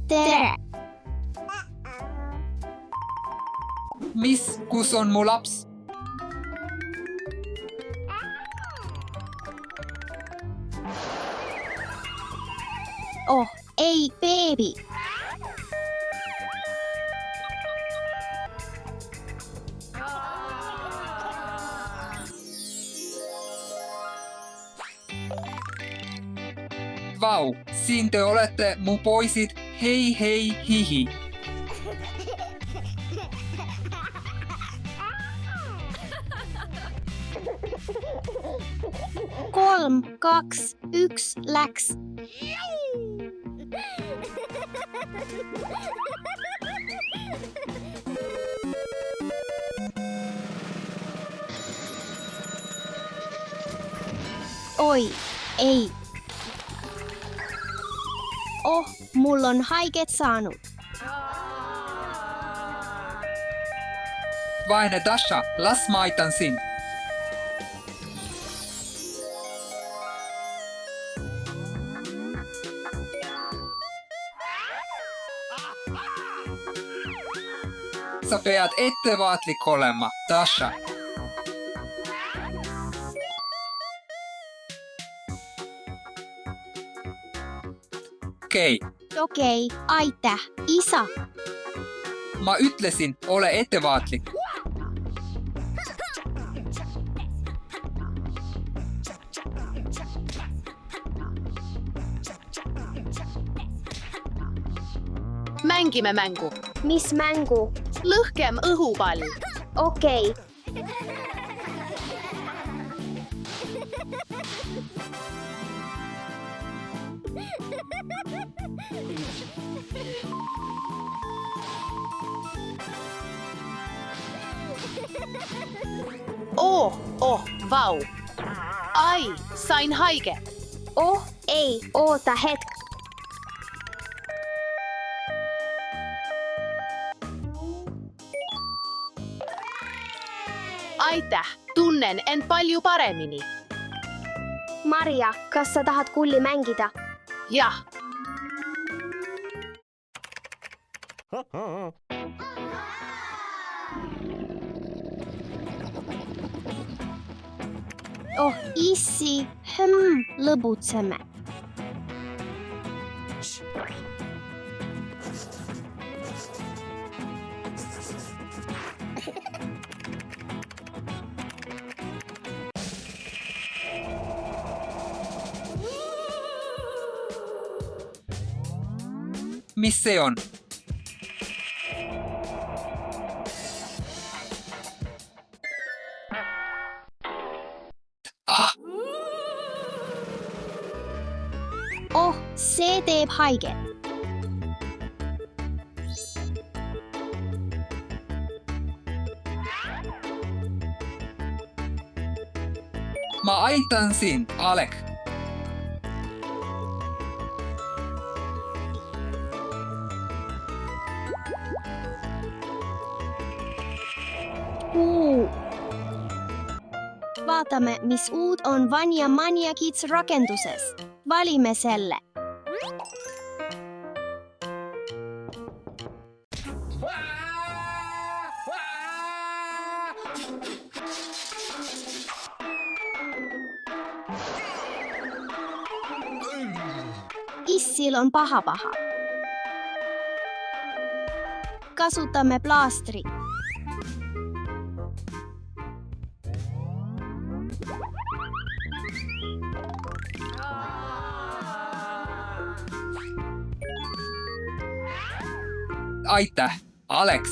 Tere! Kus on mu laps? Oh, ei, beebi! Vau, siin te olete, mu poisid. Hei, hei, hihi. Kolm, kaks, üks, läks. Oi, ei. Oh, mul on haiget saanut. Vaene Dasha, las ma aitan sind. Sa pead ettevaatlik olema, Dasha. Okei. Okei, aitäh, isa. Ma ütlesin, ole ettevaatlik. Mängime mängu. Mis mängu? Lõhkem õhupall. Okei. Vau. Ai, sain haige. Oh, ei, oota hetk. Aitäh, tunnen end palju paremini. Maria, kas sa tahad kulli mängida? Jah. Oh, issi, lõbutseme. Mis see on? Oh, see teeb haiget. Ma aitan sind, Alek. Vaatame, mis uut on Vanja Mania Kids rakenduses. Valime selle. Issil on paha. Kasutame plaastri. Aitäh, Alex.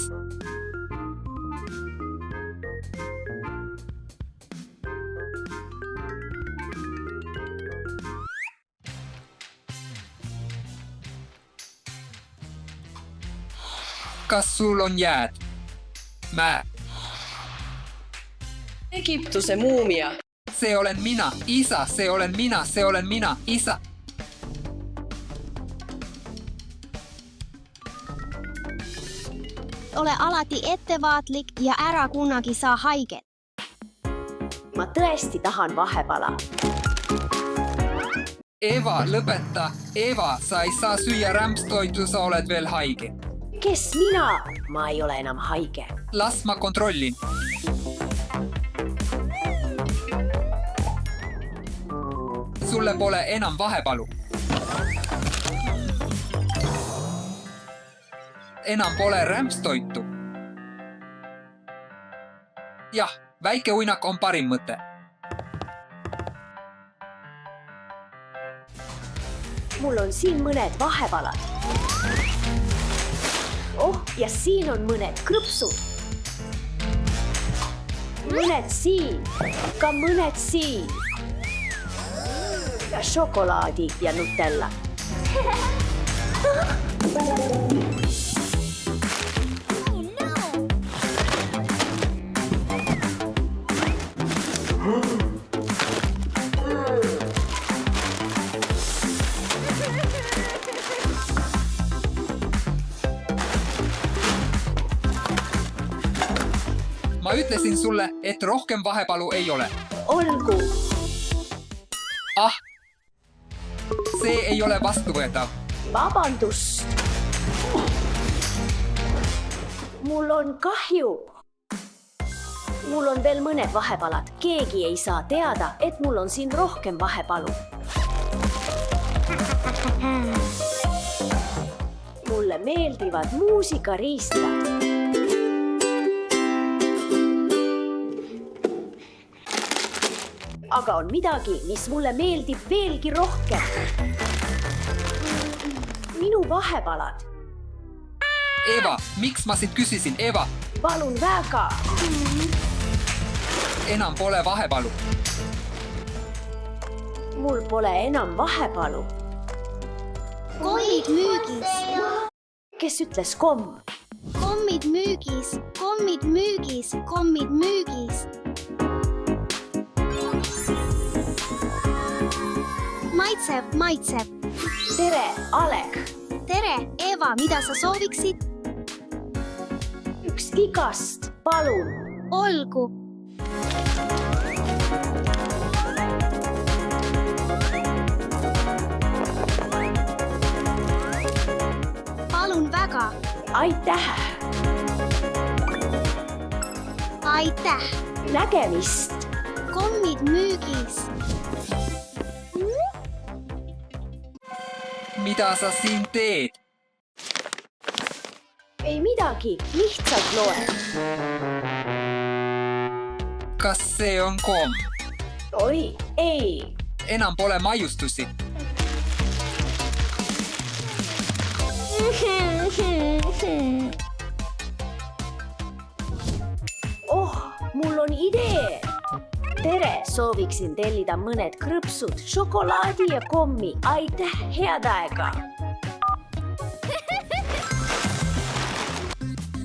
Kas sul on jääd? Egiptuse muumia. See olen mina, isa, see olen mina, isa. Ole alati ettevaatlik ja ära kunagi saa haiget. Ma tõesti tahan vahepala. Eva, lõpeta. Eva, sa ei saa süüa rämpstoitu, sa oled veel haige. Kes mina? Ma ei ole enam haige. Las ma kontrollin. Sulle pole enam vahepalu. Enam pole rämpstoitu. Jah, väike uinak on parim mõte. Mul on siin mõned vahepalad. Oh, ja siin on mõned krõpsud. Mõned siin, ka mõned siin. Ja šokolaadi ja Nutella. Ma ütlesin sulle, et rohkem vahepalu ei ole. Olgu. Ah! See ei ole vastuvõetav. Vabandust. Mul on kahju. Mul on veel mõned vahepalad. Keegi ei saa teada, et mul on siin rohkem vahepalu. Mulle meeldivad muusikariistad. Aga on midagi, mis mulle meeldib veelgi rohkem. Minu vahepalad. Eva, miks ma sind küsisin? Eva, Palun väga. enam pole vahepalu. Mul pole enam vahepalu. kommid müügis, Kes ütles komm? kommid müügis, kommid müügis, kommid müügis. Maitseb. Tere, Alek. Tere, Eva, mida sa sooviksid? Üks igast, palun. Olgu. Palun väga. Aitäh. Aitäh. Nägemist. Kommid müügis. Mida sa siin teed? Ei midagi, lihtsalt loen. Kas see on komm? Oi, ei. Enam pole maiustusi. Oh, mul on idee. Tere, sooviksin tellida mõned krõpsud, šokolaadi ja kommi. Aitäh, head aega.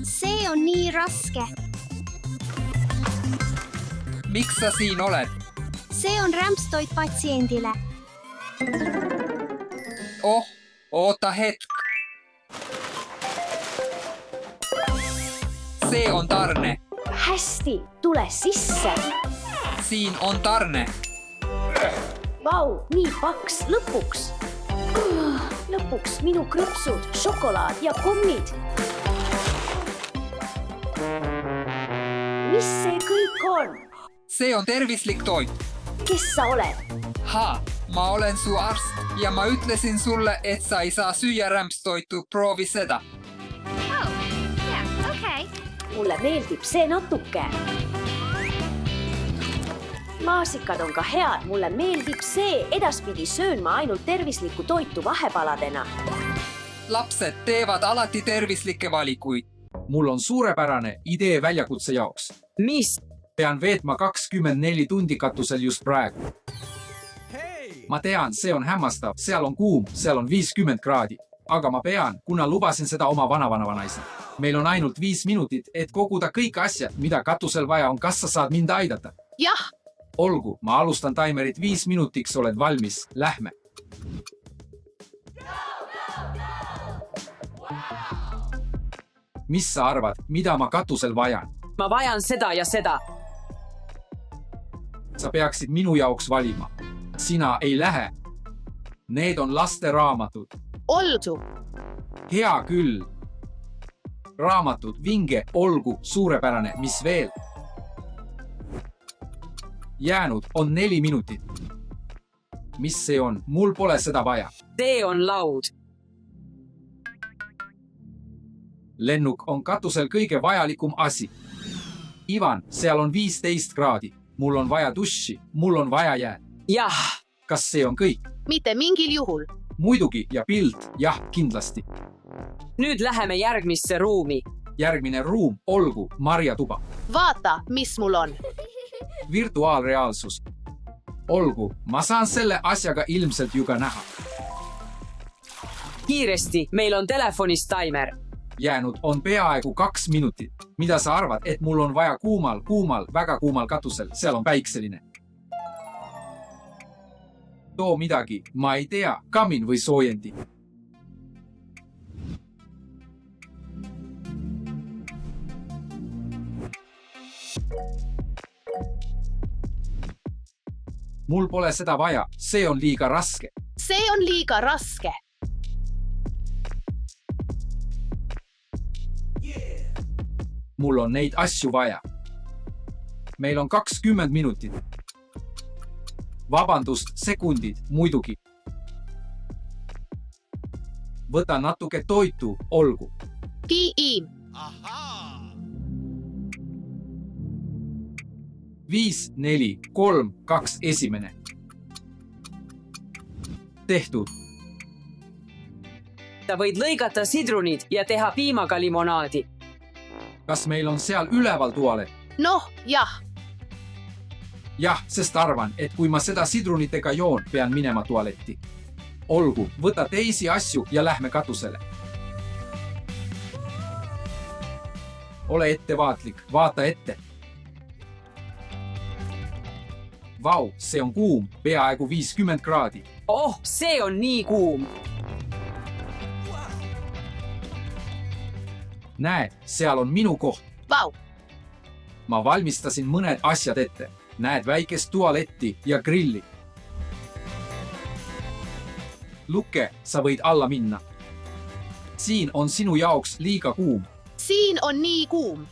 See on nii raske. Miks sa siin oled? See on rämpstoit patsiendile. Oh, oota hetk. See on tarne. Hästi, tule sisse. Siin on tarne. Vau, nii paks lõpuks. Lõpuks minu krõpsud, šokolaad ja kommid. Mis see kõik on? See on tervislik toit. Kes sa oled? Ma olen su arst ja ma ütlesin sulle, et sa ei saa süüa rämpstoitu. Proovi seda. Mulle meeldib see natuke. Maasikad on ka head, mulle meeldib see. Edaspidi söön ma ainult tervislikku toitu vahepaladena. Lapsed teevad alati tervislikke valikuid. Mul on suurepärane idee väljakutse jaoks. Mis? Pean veetma 24 tundi katusel just praegu. Ma tean, see on hämmastav, seal on kuum, seal on 50 kraadi. Aga ma pean, kuna lubasin seda oma vanaisale. Meil on ainult 5 minutit, et koguda kõik asjad, mida katusel vaja on. Kas sa saad mind aidata? Jah, Olgu, ma alustan taimerit 5 minutiks, oled valmis. Lähme. Mis sa arvad, mida ma katusel vajan? Ma vajan seda ja seda. Sa peaksid minu jaoks valima. Sina ei lähe. Need on lasteraamatud. Oldu. Hea küll. Raamatud, vinge, olgu, suurepärane, mis veel? Jäänud on 4 minutit. Mis see on? Mul pole seda vaja. See on laud. Lennuk on katusel kõige vajalikum asi. Ivan, seal on 15 kraadi. Mul on vaja duši, mul on vaja jääd. Jah. Kas see on kõik? Mitte mingil juhul. Muidugi ja pilt, jah, kindlasti. Nüüd läheme järgmisse ruumi. Järgmine ruum, olgu, Marja tuba. Vaata, mis mul on. Virtuaalreaalsus. Olgu, ma saan selle asjaga ilmselt ju ka näha. Kiiresti, meil on telefonis taimer. Jäänud on peaaegu 2 minutit. Mida sa arvad, et mul on vaja kuumal, väga kuumal katusel, seal on päikseline. Too midagi, ma ei tea, kamin või soojendi. Mul pole seda vaja, see on liiga raske. See on liiga raske. Mul on neid asju vaja. Meil on 20 minutit. Vabandust, sekundid, muidugi. Võta natuke toitu, olgu. Kiim. 5, 4, 3, 2, esimene. Tehtud. Sa võid lõigata sidrunid ja teha piimaga limonaadi. Kas meil on seal üleval tualet? Noh, jah. Jah, sest arvan, et kui ma seda sidrunitega joon, pean minema tualetti. Olgu, võta teisi asju ja lähme katusele. Ole ettevaatlik, vaata ette. Vau, see on kuum, peaaegu 50 kraadi. Oh, see on nii kuum. Näed, seal on minu koht. Vau. Ma valmistasin mõned asjad ette. Näed väikest tualetti ja grilli. Luke, sa võid alla minna. Siin on sinu jaoks liiga kuum. Siin on nii kuum.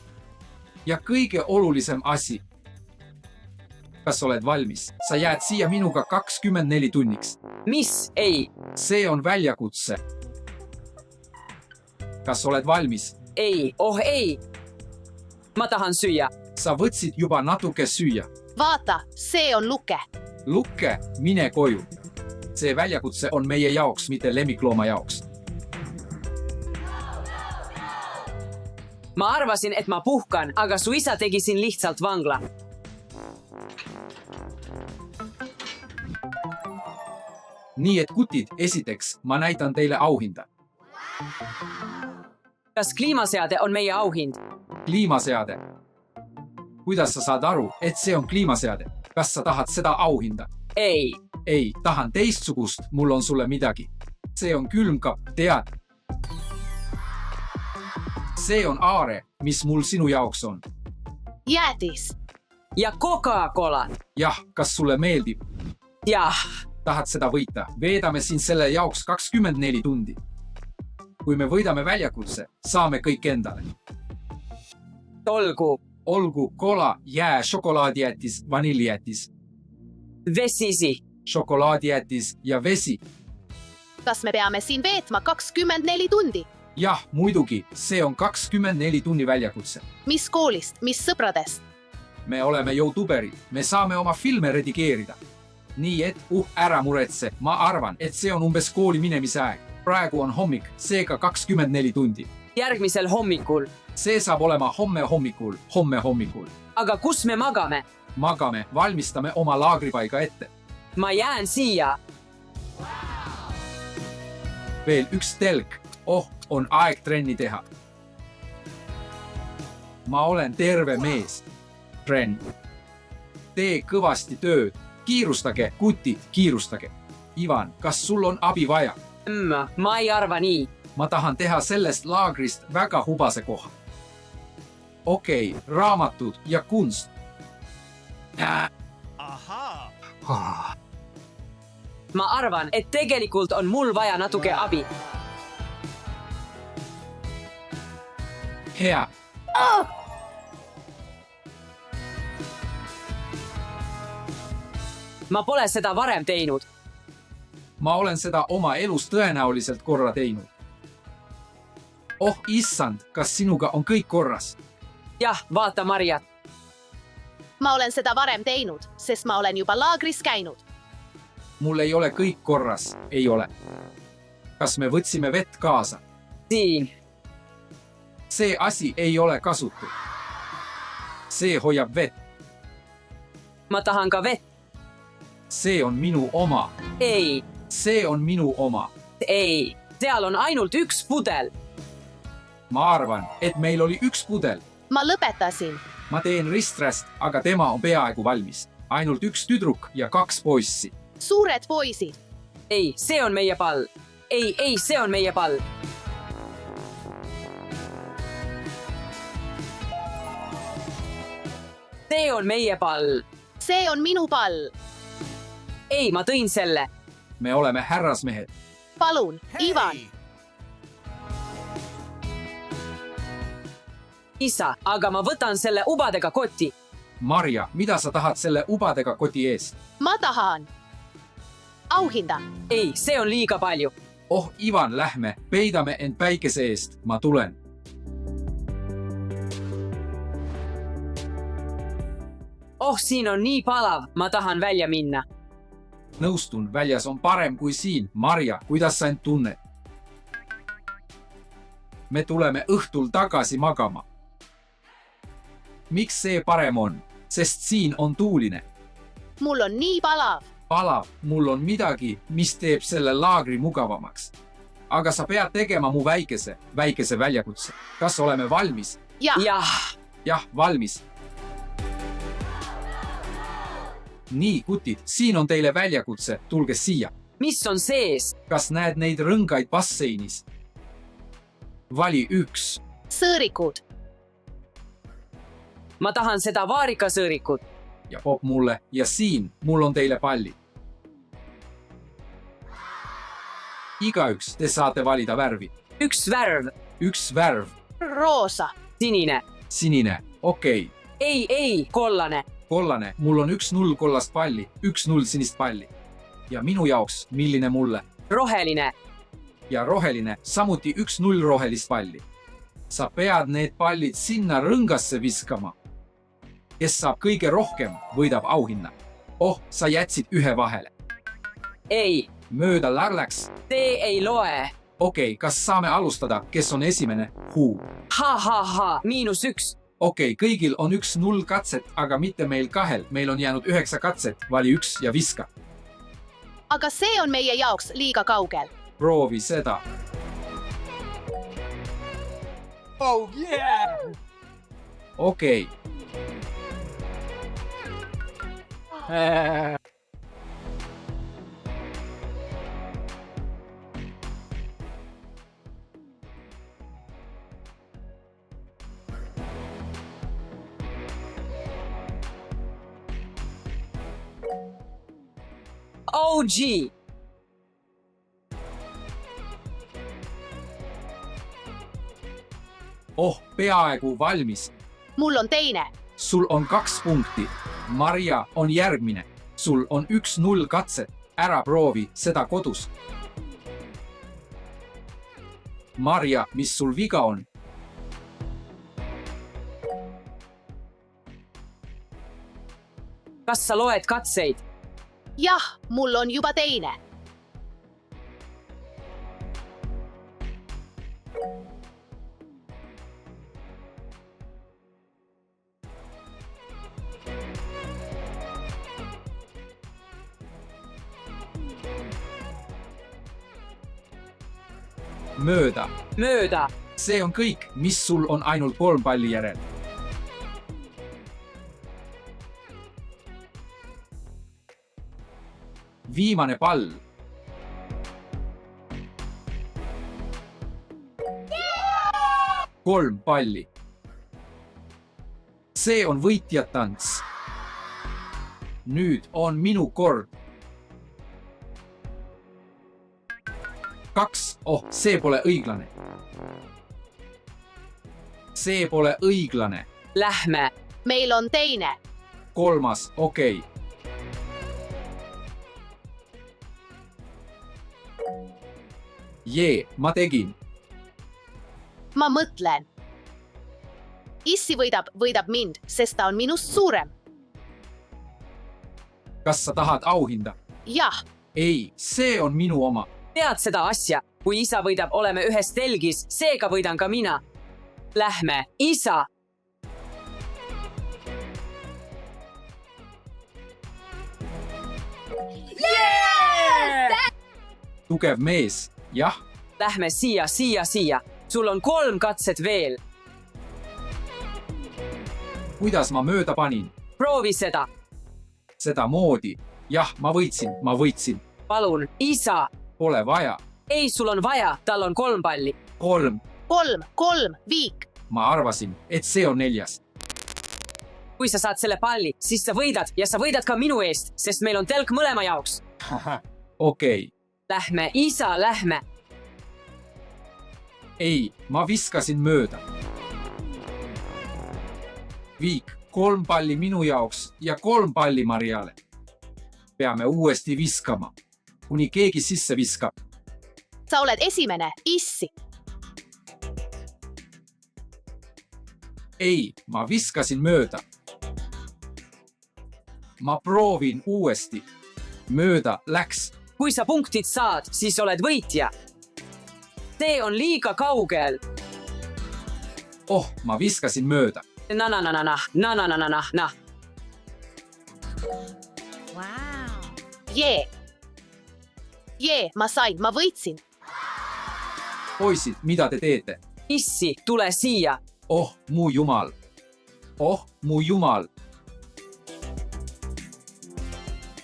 Ja kõige olulisem asi. Kas oled valmis? Sa jääd siia minuga 24 tunniks. Mis? Ei. See on väljakutse. Kas oled valmis? Ei, oh ei. Ma tahan süüa. Sa võtsid juba natuke süüa. Vaata, see on Luke. Luke, mine koju. See väljakutse on meie jaoks, mitte lemmiklooma jaoks. Ma arvasin, et ma puhkan, aga su isa tegi siin lihtsalt vangla. Nii et kutid, esiteks, ma näitan teile auhinda. Kas kliimaseade on meie auhind? Kliimaseade. Kuidas sa saad aru, et see on kliimaseade? Kas sa tahad seda auhinda? Ei. Ei, tahan teistsugust, mul on sulle midagi. See on külmkapp, tead. See on aare, mis mul sinu jaoks on. Jäätis. Ja Coca-Cola. Jah, kas sulle meeldib? Jah. Tahad seda võita? Veedame siin selle jaoks 24 tundi. Kui me võidame väljakutse, saame kõik endale. Olgu. Olgu kola, jää, šokolaadijätis, vaniljijätis. Vesisi. Šokolaadijätis ja vesi. Kas me peame siin veetma 24 tundi? Jah, muidugi, see on 24 tunni väljakutse. Mis koolist, mis sõpradest? Me oleme youtuberid, me saame oma filme redigeerida. Nii et, ära muretse, ma arvan, et see on umbes kooli minemise aeg. Praegu on hommik, seega 24 tundi. Järgmisel hommikul. See saab olema homme hommikul. Aga kus me magame? Magame, valmistame oma laagripaiga ette. Ma jään siia. Veel üks telk. Oh, on aeg trenni teha. Ma olen terve mees. Trenn. Tee kõvasti tööd. Kiirustage, kutid, kiirustage. Ivan, kas sul on abi vaja? Ma ei arva nii. Ma tahan teha sellest laagrist väga hubase koha. Okei, raamatud ja kunst. Ma arvan, et tegelikult on mul vaja natuke abi. hea. Ma pole seda varem teinud. Ma olen seda oma elus tõenäoliselt korra teinud. Oh issand, kas sinuga on kõik korras? Jah, vaata Marjat. Ma olen seda varem teinud, sest ma olen juba laagris käinud. Mul ei ole kõik korras, ei ole. Kas me võtsime vett kaasa? Siin. See asi ei ole kasutu. See hoiab vett. Ma tahan ka vett. See on minu oma. Ei, See on minu oma. ei. Seal on ainult üks pudel. Ma arvan, et meil oli üks pudel. Ma lõpetasin. Ma teen risträst, aga tema on peaaegu valmis. Ainult üks tüdruk ja 2 poissi. Suured poisid. Ei, see on meie pall. Ei, see on meie pall. See on meie pall. See on minu pall. Ei, ma tõin selle. Me oleme härrasmehed. Palun, Ivan. Isa, aga ma võtan selle ubadega koti. Marja, mida sa tahad selle ubadega koti eest? Ma tahan. Auhinda. Ei, see on liiga palju. Oh, Ivan, lähme, peidame end päikese eest. Ma tulen. Oh, siin on nii palav. Ma tahan välja minna. Nõustun, väljas on parem kui siin. Marja, kuidas sa end tunned? Me tuleme õhtul tagasi magama. Miks see parem on? Sest siin on tuuline. Mul on nii palav. Palav, mul on midagi, mis teeb selle laagri mugavamaks. Aga sa pead tegema mu väikese väljakutse. Kas oleme valmis? Jah. Jah. Jah, valmis. Nii, kutid, siin on teile väljakutse. Tulge siia. Mis on sees? Kas näed neid rõngaid basseinis? Vali 1. Sõõrikud. Ma tahan seda vaarikasõõrikut. Ja pop mulle. Ja siin, mul on teile pallid. Igaüks te saate valida värvi. Üks värv. Üks värv. Roosa. Sinine. Sinine. Okei. Ei, kollane. Kollane. Mul on 1-0 kollast palli. 1-0 sinist palli. Ja minu jaoks, milline mulle? Roheline. Ja roheline. Samuti 1-0 rohelist palli. Sa pead need pallid sinna rõngasse viskama. Kes saab kõige rohkem, võidab auhinna. Oh, sa jätsid ühe vahele. Ei, Mööda läks. see ei loe. Okei, kas saame alustada, kes on esimene? Huu. Ha, -1. Okei, kõigil on 1-0 katset, aga mitte meil kahel. Meil on jäänud 9 katset. Vali 1 ja viska. Aga see on meie jaoks liiga kaugel. Proovi seda. Oh yeah! Okei. OG. Oh, peaaegu valmis. Mul on teine. Sul on 2 punkti. Marja on järgmine. Sul on 1-0 katset. Ära proovi seda kodus. Marja, mis sul viga on? Kas sa loed katseid? Jah, mul on juba teine. Mööda. Mööda. See on kõik, mis sul on ainult 3 palli järel. Viimane pall. Kolm palli. See on võitjatants. Nüüd on minu kord. 2. Oh, see pole õiglane. See pole õiglane. Lähme. Meil on teine. 3. Okei. Jee, ma tegin. Ma mõtlen. Issi võidab mind, sest ta on minust suurem. Kas sa tahad auhinda? Jah, Ei, see on minu oma. Tead seda asja? Kui isa võidab, oleme ühes telgis, seega võidan ka mina. Lähme. Isa. Tugev mees. Jah, Lähme siia. Sul on 3 katset veel. kuidas ma mööda panin? Proovi seda. Seda moodi. Jah, ma võitsin. Palun, isa. Pole vaja. Ei, sul on vaja. Tal on 3 palli. 3. 3, Viik. Ma arvasin, et see on 4. Kui sa saad selle palli, siis sa võidad ja sa võidad ka minu eest, sest meil on telk mõlema jaoks. Okei. Lähme, isa, lähme. Ei, ma viskasin mööda. Viik, 3 palli minu jaoks ja 3 palli Mariale. Peame uuesti viskama, kuni keegi sisse viskab. Sa oled esimene, Issi. Ei, ma viskasin mööda. Ma proovin uuesti. Mööda läks. Kui sa punktid saad, siis oled võitja. See on liiga kaugel. Oh, ma viskasin mööda. Na. Jee, ma võitsin. Poisid, mida te teete? Issi, tule siia. Oh, mu jumal. Oh, mu jumal.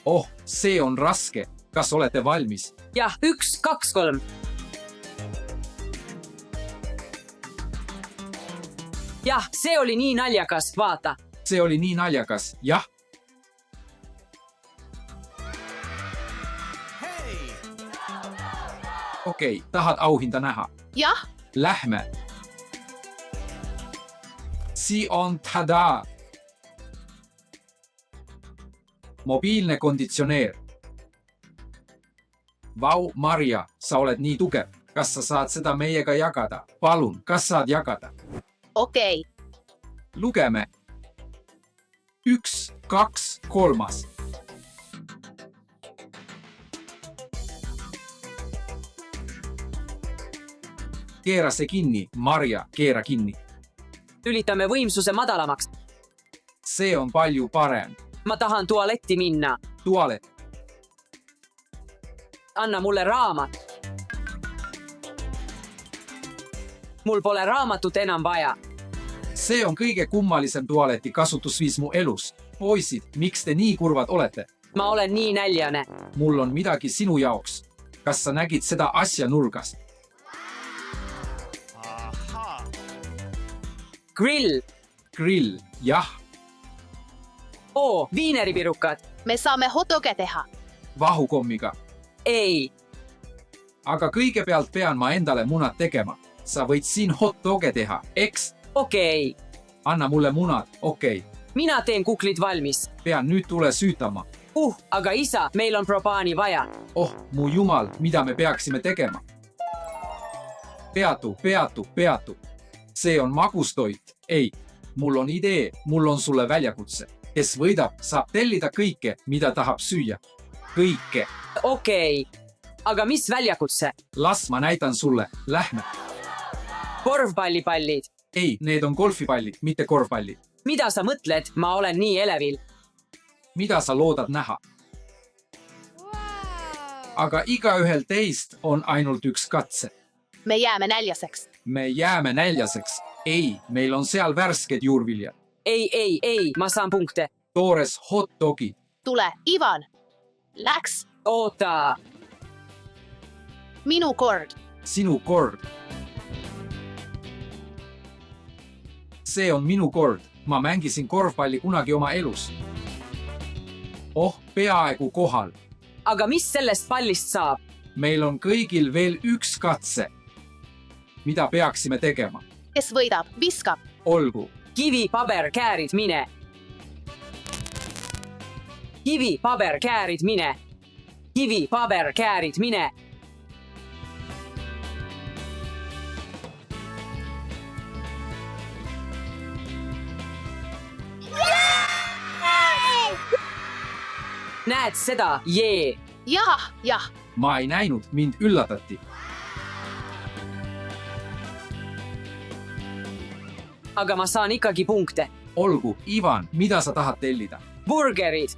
Oh, see on raske. Kas olete valmis? Jah, 1, 2, 3. Jah, see oli nii naljakas, vaata. See oli nii naljakas, jah. Okei, tahad auhinda näha? Jah, Lähme. See on tada. Mobiilne konditsioneer. Vau, Maria, sa oled nii tugev. Kas sa saad seda meiega jagada? Palun, kas saad jagada? okei. Lugeme. 1, 2, 3. Keera see kinni, Marja, keera kinni. Lülitame võimsuse madalamaks. See on palju parem. Ma tahan tualetti minna. Tualet. Anna mulle raamat. Mul pole raamatut enam vaja. See on kõige kummalisem tualeti kasutusviis mu elus. Poisid, miks te nii kurvad olete? Ma olen nii näljane. Mul on midagi sinu jaoks. Kas sa nägid seda asja nurgas? Grill. Grill, jah. Oo, viineripirukad. Me saame hotdoge teha. Vahukommiga. Ei. Aga kõigepealt pean ma endale munad tegema. Sa võid siin hotdoge teha, eks? Okei. Anna mulle munad, okei. Mina teen kuklid valmis. Pean nüüd tule süütama. Aga isa, meil on propaani vaja. Oh, mu jumal, mida me peaksime tegema? Peatu. See on magustoit. Ei, mul on idee, mul on sulle väljakutse. Kes võidab, saab tellida kõike, mida tahab süüa. Kõike. Okei. Aga mis väljakutse? Las ma näitan sulle. Lähme. Korvpallipallid. Ei, need on golfipallid, mitte korvpallid. Mida sa mõtled? Ma olen nii elevil. Mida sa loodad näha? Aga igaühel teist on ainult üks katse. Me jääme näljaseks. Me jääme näljaseks. Ei, meil on seal värsked juurviljad. Ei, ma saan punkte. Toores hotdogid. Tule, Ivan. Läks. Oota. Minu kord. Sinu kord. See on minu kord. Ma mängisin korvpalli kunagi oma elus. Oh, peaaegu kohal. Aga mis sellest pallist saab? meil on kõigil veel üks katse. Mida peaksime tegema? kes võidab, viskab. Olgu. Kivi, paber, käärid, mine. Kivi, paber, käärid, mine. Kivi, paber, käärid, mine. Näed seda? Jee. Jah. Ma ei näinud, mind üllatati. Aga ma saan ikkagi punkte. Olgu, Ivan, mida sa tahad tellida? Burgerid.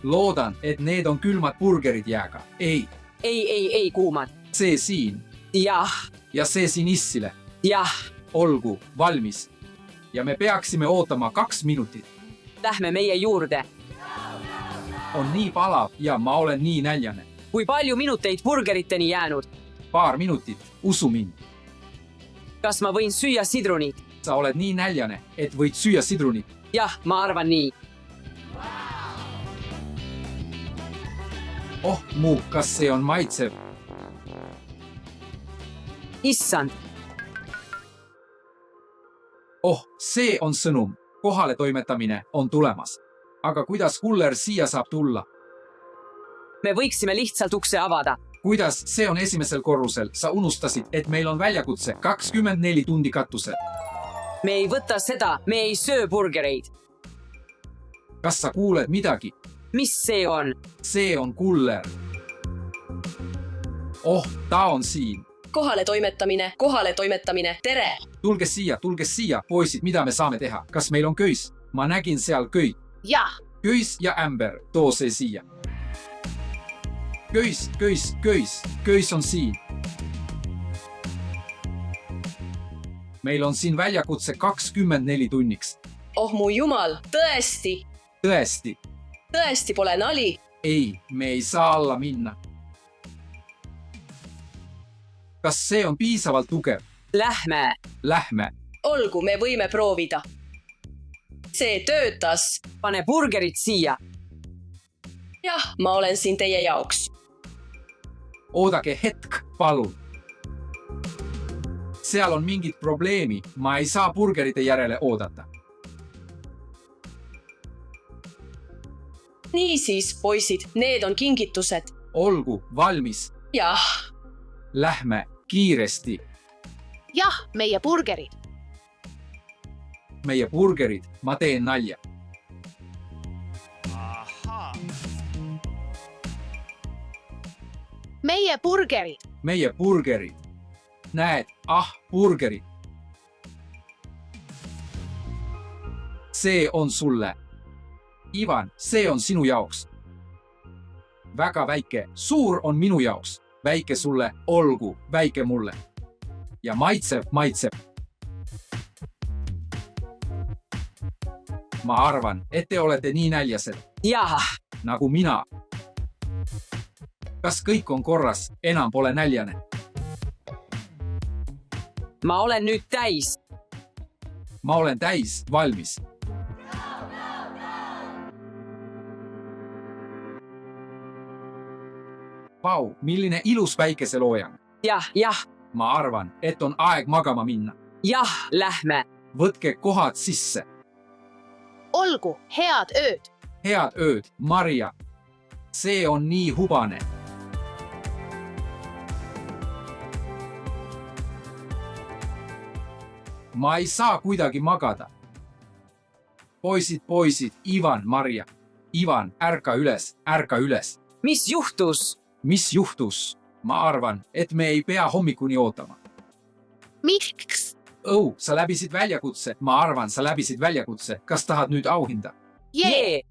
Loodan, et need on külmad burgerid jääga. Ei, Ei, kuumad. see siin Jah, ja see siin Issile. jah. Olgu, valmis. Ja me peaksime ootama 2 minutit. Lähme meie juurde. On nii palav ja ma olen nii näljane. Kui palju minuteid burgeriteni jäänud? Paar minutit, usu mind. Kas ma võin süüa sidrunit? Sa oled nii näljane, et võid süüa sidrunit. Jah, ma arvan nii. Oh, mu, kas see on maitsev? Issand, Oh, see on sõnum. Kohale toimetamine on tulemas. Aga kuidas kuller siia saab tulla? me võiksime lihtsalt ukse avada. Kuidas see on esimesel korrusel? Sa unustasid, et meil on väljakutse 24 tundi katusel. Me ei võta seda, me ei söö burgereid. Kas sa kuuled midagi? Mis see on? See on kuller. Oh, ta on siin. kohale toimetamine, tere! Tulge siia, poisid, mida me saame teha? Kas meil on köis? Ma nägin seal köid. Jah. Köis ja ämber, too see siia. Köis on siin. Meil on siin väljakutse 24 tunniks. Oh mu jumal, tõesti! Tõesti. Tõesti pole nali. Ei, me ei saa alla minna. Kas see on piisavalt tugev? Lähme. Olgu, me võime proovida. See töötas. Pane burgerid siia. Jah, ma olen siin teie jaoks. Oodake hetk, palun. Seal on mingit probleemi. Ma ei saa burgerite järele oodata. Niisiis, poisid, need on kingitused. Olgu, valmis. Jah, Lähme kiiresti. Jah, meie burgerid. Meie burgerid, ma teen nalja. Meie burgerid. Meie burgerid. Näed, burgerid. See on sulle. Ivan, see on sinu jaoks. Väga väike, suur on minu jaoks. Väike sulle, olgu, väike mulle. Ja maitseb. Ma arvan, et te olete nii näljased, Jah, nagu mina. Kas kõik on korras? Enam pole näljane. ma olen nüüd täis. Ma olen täis, valmis. Vau, milline ilus päikeseloojang. Jah, Ma arvan, et on aeg magama minna. lähme. Võtke kohad sisse. Olgu, head ööd. Head ööd, Maria. See on nii hubane. Ma ei saa kuidagi magada. Poisid, Ivan, Maria. Ivan, ärka üles. Mis juhtus? Mis juhtus? Ma arvan, et me ei pea hommikuni ootama. Miks? Oh, sa läbisid väljakutse. Ma arvan, sa läbisid väljakutse. Kas tahad nüüd auhinda? Jee.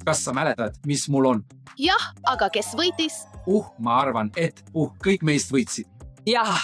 Kas sa mäletad, mis mul on? Jah, aga kes võitis? Ma arvan, et kõik meist võitsid. Jah,